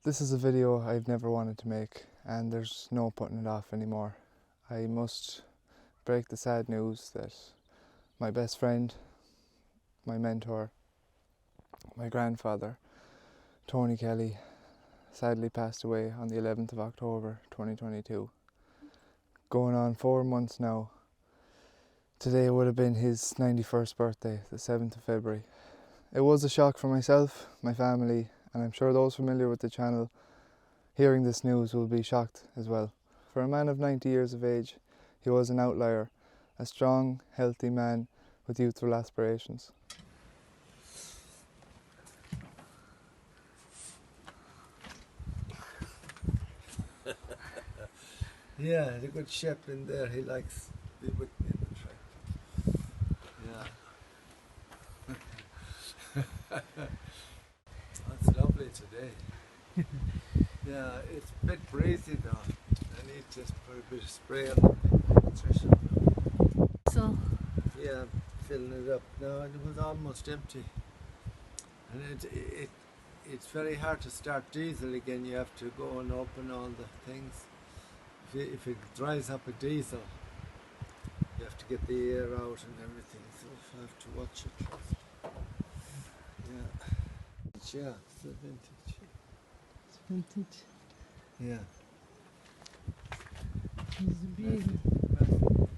This is a video I've never wanted to make, and there's no putting it off anymore. I must break the sad news that my best friend, my mentor, my grandfather, Tony Kelly, sadly passed away on the 11th of October 2022. Going on 4 months now. Today would have been his 91st birthday, the 7th of February. It was a shock for myself, my family, and I'm sure those familiar with the channel hearing this news will be shocked as well. For a man of 90 years of age, he was an outlier, a strong, healthy man with youthful aspirations. Yeah, the good chef in there, he likes to be with me in the track. Yeah. It's lovely today. Yeah, it's a bit breezy though. I need to put a bit of spray on the nutrition. So, Yeah, filling it up. No, it was almost empty. And it's very hard to start diesel again. You have to go and open all the things. If it dries up a diesel, you have to get the air out and everything, so I have to watch it first. Yeah, it's a vintage. it's vintage. Yeah. It's beautiful.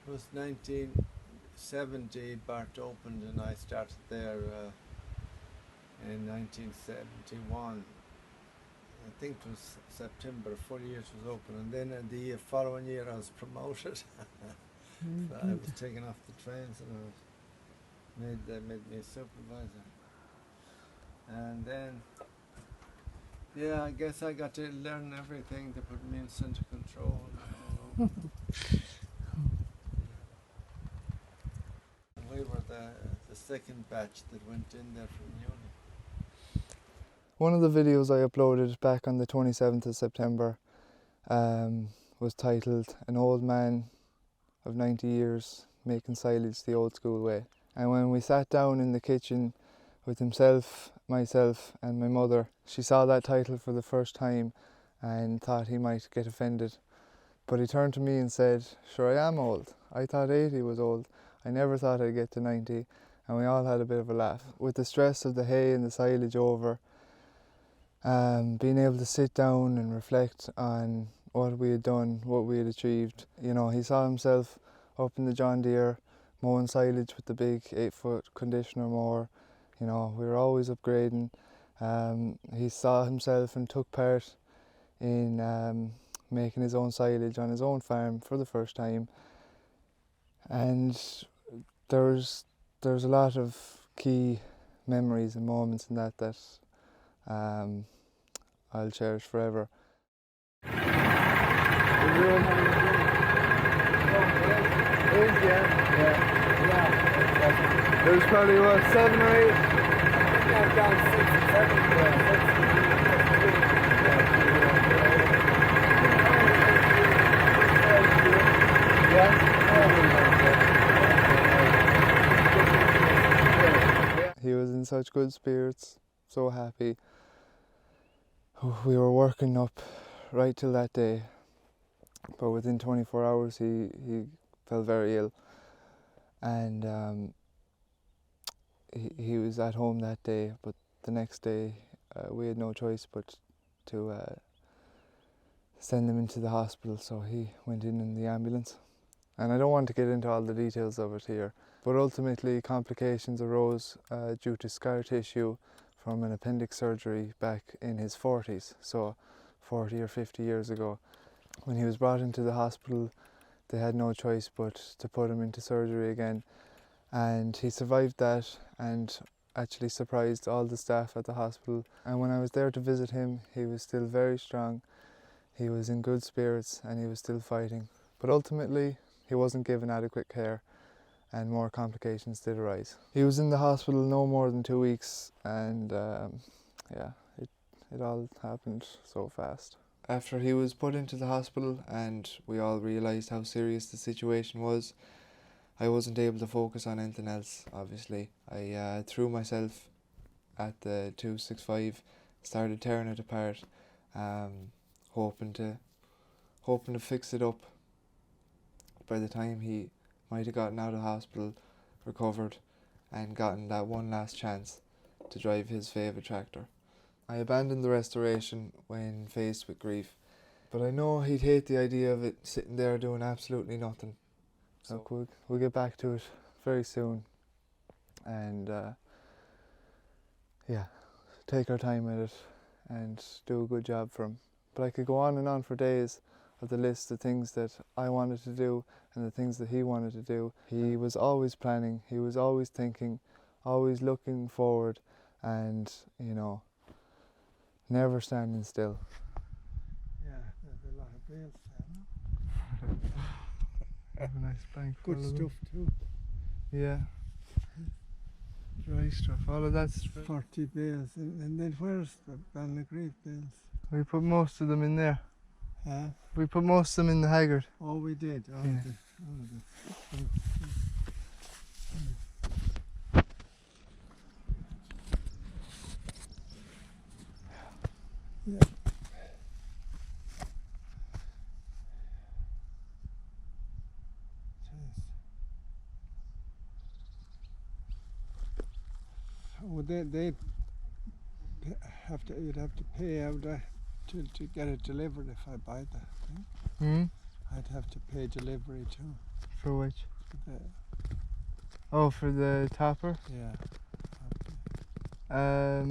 It was 1970, Bart opened and I started there in 1971. I think it was September, 4 years was open, and then the following year I was promoted. So I was taken off the trains and they made me a supervisor. And then, yeah, I guess I got to learn everything. They put me in center control. We were the second batch that went in there from uni. One of the videos I uploaded back on the 27th of September was titled "An Old Man of 90 Years Making Silage the Old School Way." And when we sat down in the kitchen with himself, myself and my mother, she saw that title for the first time and thought he might get offended. But he turned to me and said, "Sure, I am old. I thought 80 was old. I never thought I'd get to 90. And we all had a bit of a laugh. With the stress of the hay and the silage over, being able to sit down and reflect on what we had done, what we had achieved. You know, he saw himself up in the John Deere mowing silage with the big 8-foot conditioner mower. You know, we were always upgrading. He saw himself and took part in making his own silage on his own farm for the first time. And there's a lot of key memories and moments in that I'll cherish forever. There's probably what, 7 or 8? Down 6 and 7. He was in such good spirits, so happy. We were working up right till that day, but within 24 hours he fell very ill, and he was at home that day, but the next day we had no choice but to send him into the hospital, so he went in the ambulance. And I don't want to get into all the details of it here, but ultimately complications arose due to scar tissue from an appendix surgery back in his 40s, so 40 or 50 years ago. When he was brought into the hospital, they had no choice but to put him into surgery again, and he survived that and actually surprised all the staff at the hospital. And when I was there to visit him, he was still very strong, he was in good spirits, and he was still fighting. But ultimately, he wasn't given adequate care and more complications did arise. He was in the hospital no more than 2 weeks, and yeah, it all happened so fast. After he was put into the hospital and we all realised how serious the situation was, I wasn't able to focus on anything else, obviously. I threw myself at the 265 started tearing it apart, hoping to fix it up by the time he might have gotten out of hospital, recovered, and gotten that one last chance to drive his favourite tractor. I abandoned the restoration when faced with grief, but I know he'd hate the idea of it sitting there doing absolutely nothing. So we'll get back to it very soon, and take our time with it and do a good job for him. But I could go on and on for days of the list of things that I wanted to do and the things that he wanted to do. He was always planning, he was always thinking, always looking forward, and never standing still. Yeah, there's a lot of bales there, no? Have a nice bank. Good stuff too. Yeah. Dry stuff. All of that's 40 bales. And then where's the Ballinagreave bales? we put most of them in there. Huh? We put most of them in the Haggard. Oh, we did. Oh, Yeah. Yeah. Would they have to? You'd have to pay out to get it delivered if I buy that thing. Hmm? I'd have to pay delivery too. For which? For the, Oh, for the topper? yeah.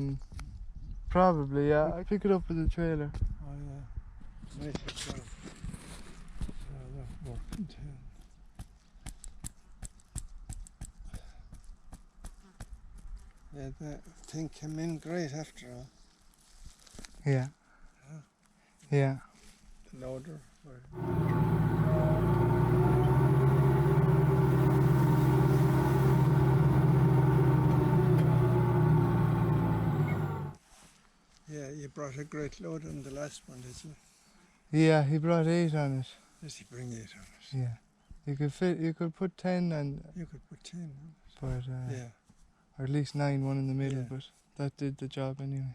Probably, yeah. I pick it up with the trailer. Oh yeah. Make it so. That working too. Yeah, that thing came in great after all. Yeah. Yeah. The loader. Yeah, you brought a great load on the last one, did you? Yeah, he brought 8 on it. Did he bring 8 on it? Yeah. You could put 10 and You could put 10 on but it. Yeah. or at least 9, one in the middle, Yeah. but that did the job anyway.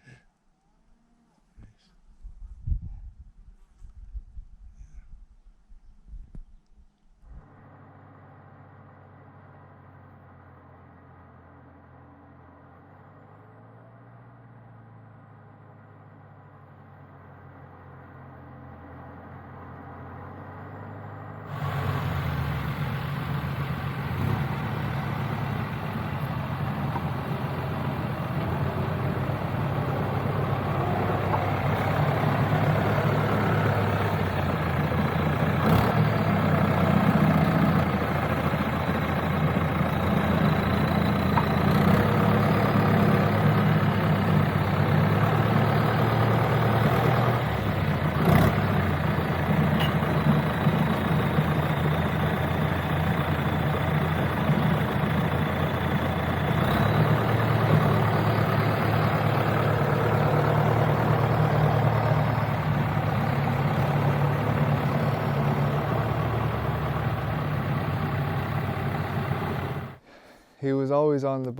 He was always on the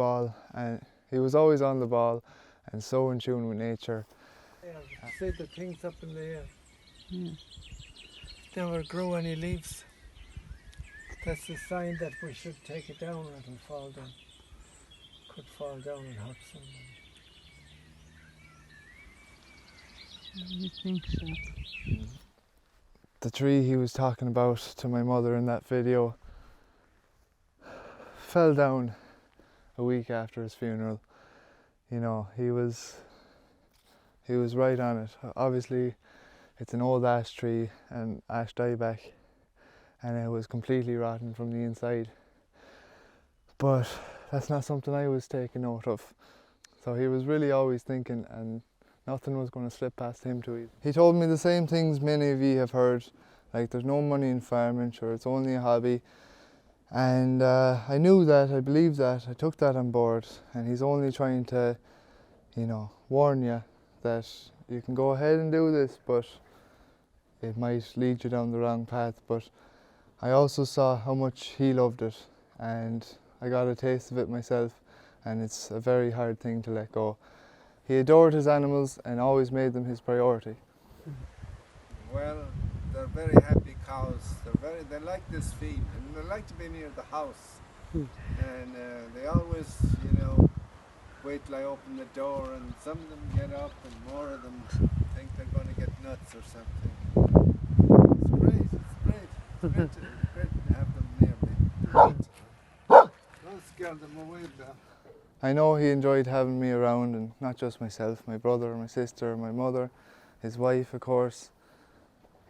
ball, and so in tune with nature. Yeah, see the things up in the air. Yeah. Never grow any leaves. That's a sign that we should take it down or it'll fall down. Could fall down and hurt someone. You think so? The tree he was talking about to my mother in that video fell down a week after his funeral. You know, he was right on it. Obviously, it's an old ash tree, and ash dieback, and it was completely rotten from the inside. But that's not something I was taking note of. So he was really always thinking, and nothing was going to slip past him too easy. He told me the same things many of you have heard, like there's no money in farming, sure, it's only a hobby. And I knew that, I believed that, I took that on board, and he's only trying to, warn you that you can go ahead and do this, but it might lead you down the wrong path. But I also saw how much he loved it, and I got a taste of it myself, and it's a very hard thing to let go. He adored his animals and always made them his priority. Well, they're very happy cows. They like this feed, and they like to be near the house. And they always, wait till I open the door, and some of them get up, and more of them think they're going to get nuts or something. It's great. It's great to have them near me. Don't scare them away, Bill. I know he enjoyed having me around, and not just myself, my brother, my sister, my mother, his wife, of course.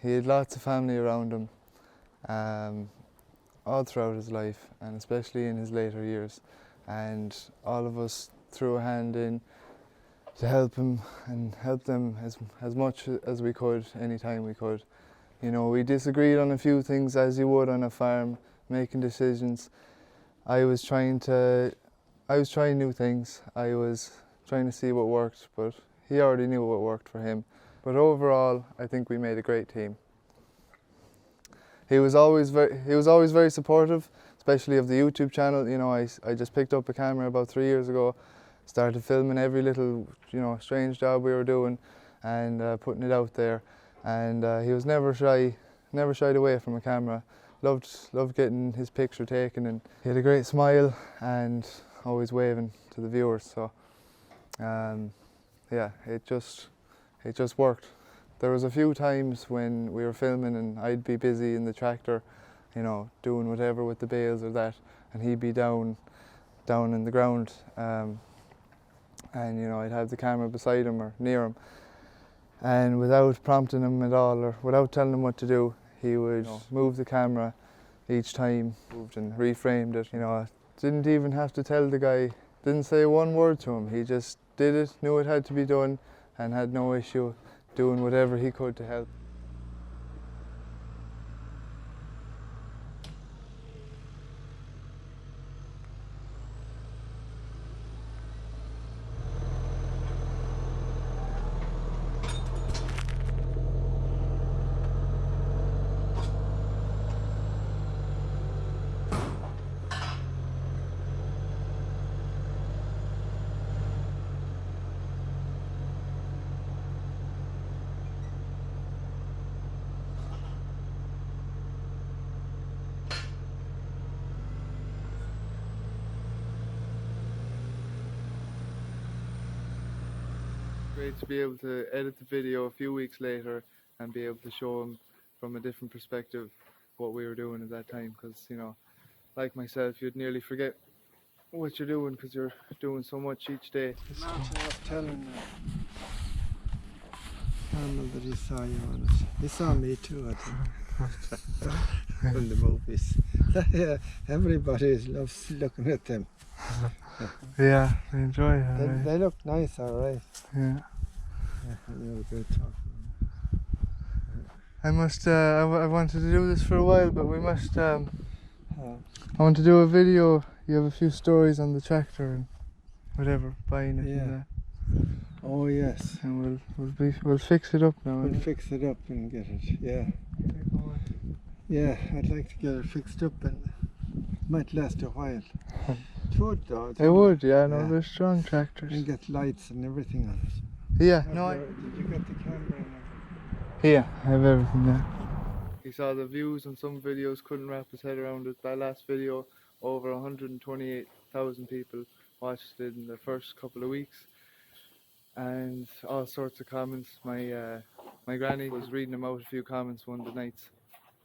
He had lots of family around him all throughout his life, and especially in his later years. And all of us threw a hand in to help him and help them as much as we could, anytime we could. We disagreed on a few things, as you would on a farm, making decisions. I was trying new things. I was trying to see what worked, but he already knew what worked for him. But overall, I think we made a great team. He was always very supportive, especially of the YouTube channel. I just picked up a camera about 3 years ago, started filming every little, strange job we were doing, and putting it out there. And he was never shied away from a camera. Loved getting his picture taken, and he had a great smile and always waving to the viewers. So yeah, it just worked. There was a few times when we were filming and I'd be busy in the tractor, doing whatever with the bales or that, and he'd be down in the ground, and I'd have the camera beside him or near him, and without prompting him at all or without telling him what to do, he would move the camera each time, moved and reframed it. Didn't even have to tell the guy, didn't say one word to him. He just did it, knew it had to be done, and had no issue doing whatever he could to help. Great to be able to edit the video a few weeks later and be able to show him from a different perspective what we were doing at that time, because like myself, you'd nearly forget what you're doing because you're doing so much each day. Martin was telling Arnold that he saw you on it. He saw me too, I think. In the movies. Yeah, everybody loves looking at them. Yeah, I enjoy it. They look nice, alright. Yeah. You have a good talk. I wanted to do this for a while, but we must, I want to do a video. You have a few stories on the tractor and whatever, buying it and that. Oh yes. And we'll fix it up now. We'll fix it up and get it, yeah. Yeah, I'd like to get it fixed up, and it might last a while. It would though. It would, yeah, no, they're strong tractors. And get lights and everything on it. Yeah, Did you get the camera and everything? Yeah, I have everything there. He saw the views on some videos, couldn't wrap his head around it. That last video, over 128,000 people watched it in the first couple of weeks. And all sorts of comments. My granny was reading them out a few comments one of the nights.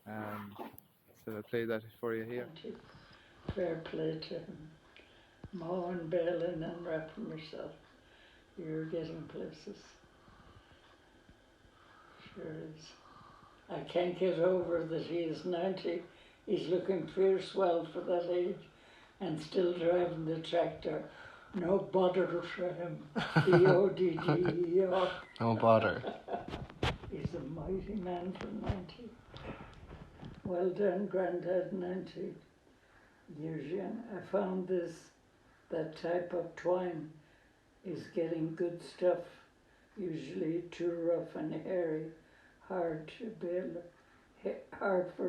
So I'll play that for you here. Fair play to him. Mowing, baling and wrapping yourself. You're getting places. Sure is. I can't get over that he is 90. He's looking fierce well for that age and still driving the tractor. No bother for him. B-O-D-D-E-R. No bother. He's a mighty man for 90. Well done, Grandad, 90 years young. I found that type of twine is getting good stuff, usually too rough and hairy, hard for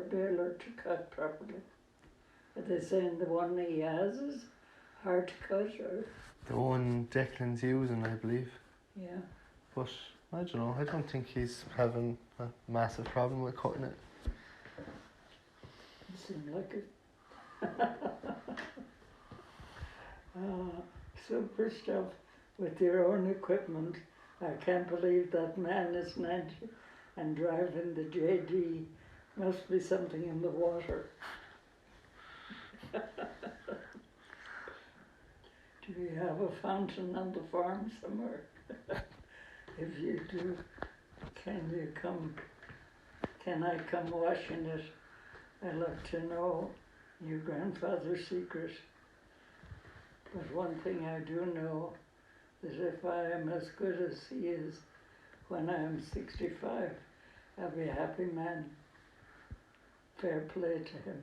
baler to cut properly. Are they saying the one he has is hard to cut, or? The one Declan's using, I believe. Yeah. But I don't know. I don't think he's having a massive problem with cutting it. It seemed like it. Super stuff with your own equipment. I can't believe that man is 90 and driving the JD. Must be something in the water. Do we have a fountain on the farm somewhere? If you do, can I come wash in it? I'd love to know your grandfather's secret. But one thing I do know, that if I am as good as he is when I am 65, I'll be a happy man. Fair play to him.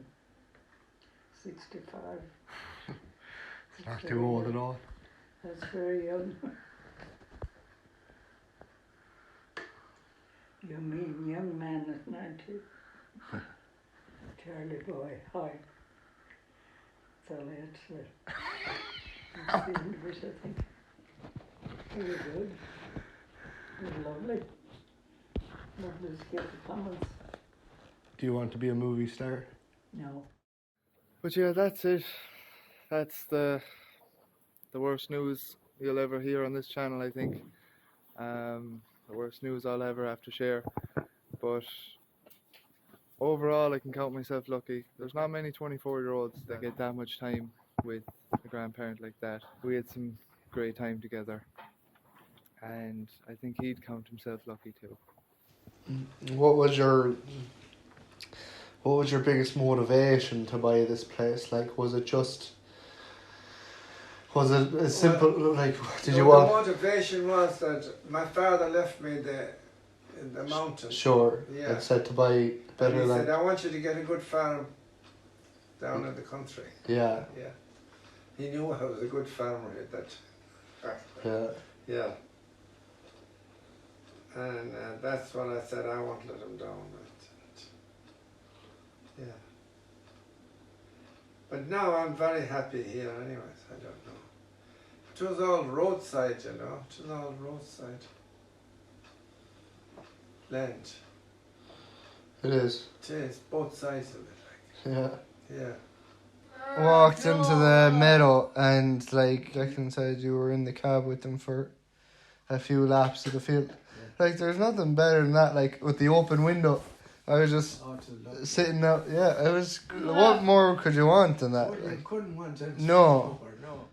65. It's not too old at all. That's very young. You mean young man at 90? Charlie boy, hi. That's all I had to say. That's the end of it, I think. Very good. Very lovely. Lovely to get the comments. Do you want to be a movie star? No. But yeah, that's it. That's the worst news you'll ever hear on this channel, I think. The worst news I'll ever have to share. But overall, I can count myself lucky. There's not many 24-year-olds that get that much time with a grandparent like that. We had some great time together, and I think he'd count himself lucky too. What was your biggest motivation to buy this place? Like, was it as simple, did you want... The motivation was that my father left me in the mountains. Sure, Yeah. and said to buy better And he land. said, I want you to get a good farm down in the country. Yeah, Yeah. He knew I was a good farmer at that. yeah. Yeah. And that's what I said, I won't let him down. Yeah. But now I'm very happy here anyways, I don't know. It was all roadside, you know, it was all roadside. Land. It is. It is, both sides of it, Yeah. yeah. Walked into the meadow and Declan said you were in the cab with them for a few laps of the field. Like, there's nothing better than that, like, with the open window. I was just sitting out, yeah, it was, what more could you want than that? Well, you Like, couldn't want to no. no.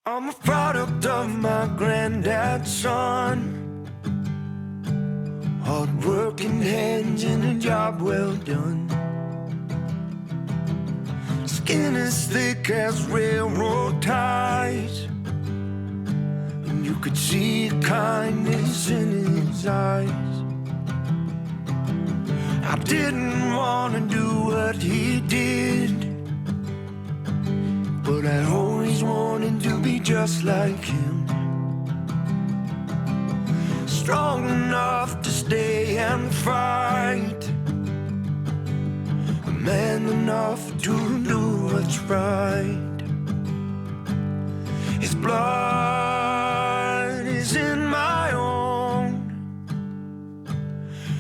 I'm a product of my granddad's son. Hard working hands and a job well done. Skin as thick as railroad ties, and you could see kindness in his eyes. I didn't want to do what he did, but I always wanted to be just like him. Strong enough to stay and fight, man enough to do what's right. His blood is in my own,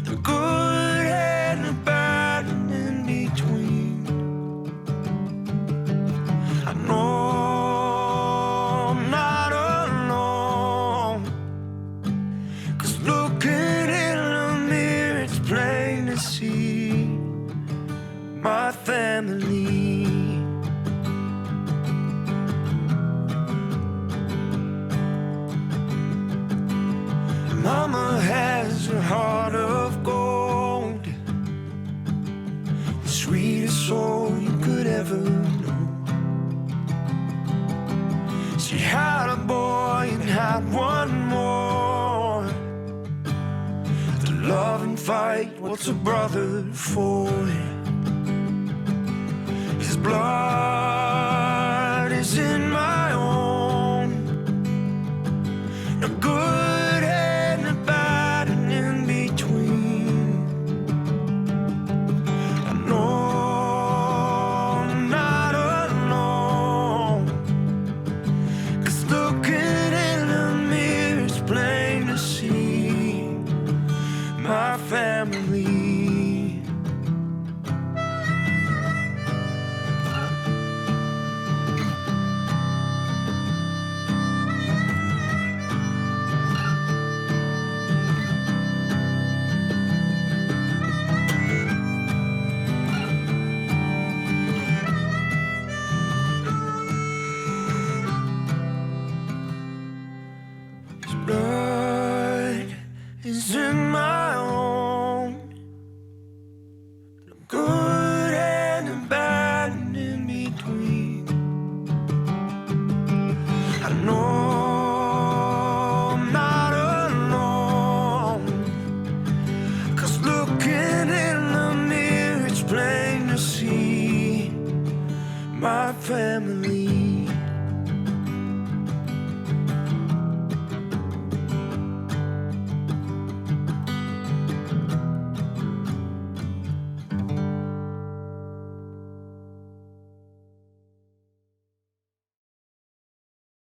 the good and the bad and in between. I know I'm not alone, 'cause looking in the mirror it's plain to see my family. Mama has a heart of gold, the sweetest soul you could ever know. She had a boy and had one more, to love and fight, what's a brother for? His blood is in my own, the good and the bad and in between. I know I'm not alone. I know